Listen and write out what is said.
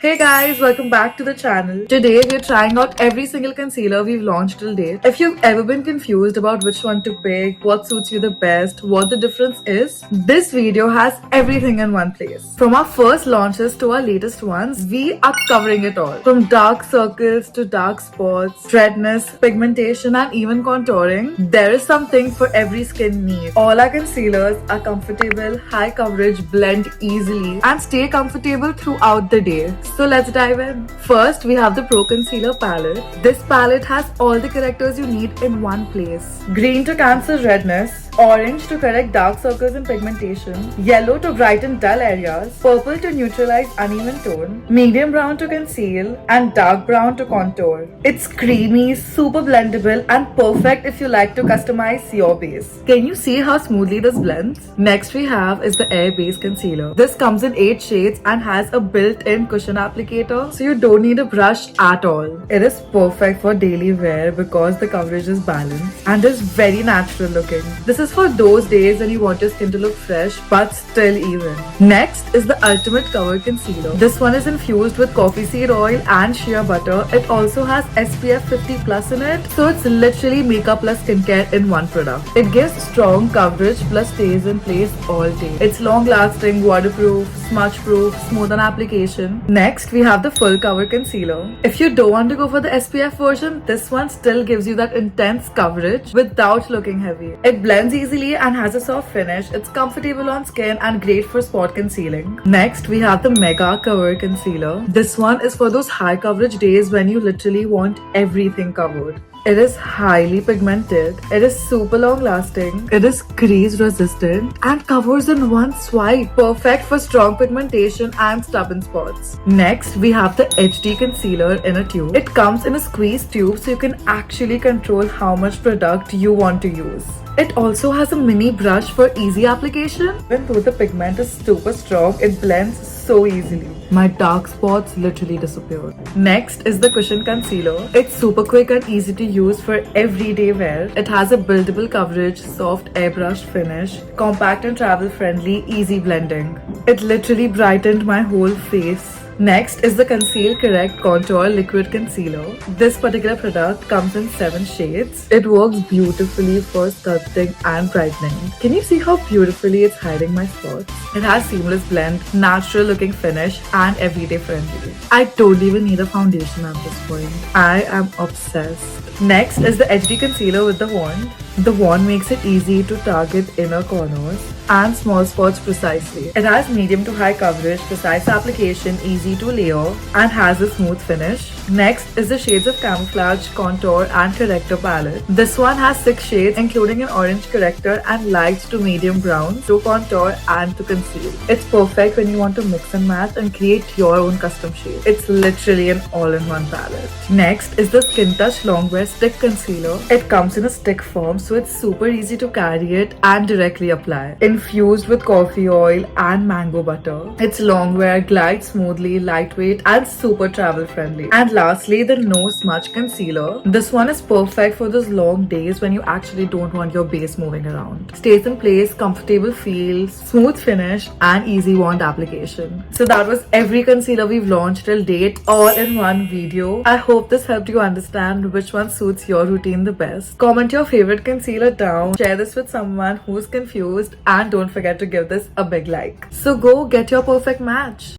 Hey guys, welcome back to the channel. Today we're trying out every single concealer we've launched till date. If you've ever been confused about which one to pick, what suits you the best, what the difference is, this video has everything in one place. From our first launches to our latest ones, we are covering it all. From dark circles to dark spots, redness, pigmentation and even contouring, there is something for every skin need. All our concealers are comfortable, high coverage, blend easily and stay comfortable throughout the day. So let's dive in. First, we have the Pro Concealer palette. This palette has all the correctors you need in one place. Green to cancel redness, orange to correct dark circles and pigmentation, yellow to brighten dull areas, purple to neutralize uneven tone, medium brown to conceal, and dark brown to contour. It's creamy, super blendable, and perfect if you like to customize your base. Can you see how smoothly this blends? Next we have is the Air Base Concealer. This comes in 8 shades and has a built-in cushion applicator, so you don't need a brush at all. It is perfect for daily wear because the coverage is balanced and is very natural looking. This is for those days when you want your skin to look fresh but still even. Next is the Ultimate Cover Concealer. This one is infused with coffee seed oil and shea butter. It also has SPF 50 plus in it, so it's literally makeup plus skincare in one product. It gives strong coverage plus stays in place all day. It's long lasting, waterproof, smudge proof, smooth on application. Next, we have the Full Cover Concealer. If you don't want to go for the SPF version, this one still gives you that intense coverage without looking heavy. It blends easily and has a soft finish. It's comfortable on skin and great for spot concealing. Next, we have the Mega Cover Concealer. This one is for those high coverage days when you literally want everything covered. It is highly pigmented, it is super long lasting, it is crease resistant and covers in one swipe. Perfect for strong pigmentation and stubborn spots. Next, we have the HD Concealer in a tube. It comes in a squeeze tube so you can actually control how much product you want to use. It also has a mini brush for easy application. Even though the pigment is super strong, it blends so easily. My dark spots literally disappeared. Next is the Cushion Concealer. It's super quick and easy to use for everyday wear. It has a buildable coverage, soft airbrush finish, compact and travel friendly, easy blending. It literally brightened my whole face. Next is the Conceal Correct Contour Liquid Concealer. This particular product comes in 7 shades. It works beautifully for sculpting and brightening. Can you see how beautifully it's hiding my spots? It has seamless blend, natural looking finish and everyday friendly. I don't even need a foundation at this point. I am obsessed. Next is the HD Concealer with the wand. The wand makes it easy to target inner corners and small spots precisely. It has medium to high coverage, precise application, easy to layer and has a smooth finish. Next is the Shades of Camouflage Contour and Corrector Palette. This one has 6 shades including an orange corrector and light to medium brown to contour and to conceal. It's perfect when you want to mix and match and create your own custom shade. It's literally an all-in-one palette. Next is the Skin Touch Longwear Stick Concealer. It comes in a stick form so it's super easy to carry it and directly apply. Infused with coffee oil and mango butter. It's long wear, glides smoothly, lightweight and super travel friendly. And lastly, the No Smudge Concealer. This one is perfect for those long days when you actually don't want your base moving around. Stays in place, comfortable feels, smooth finish and easy wand application. So that was every concealer we've launched till date all in one video. I hope this helped you understand which one suits your routine the best. Comment your favorite concealer down, share this with someone who's confused and don't forget to give this a big like. So go get your perfect match.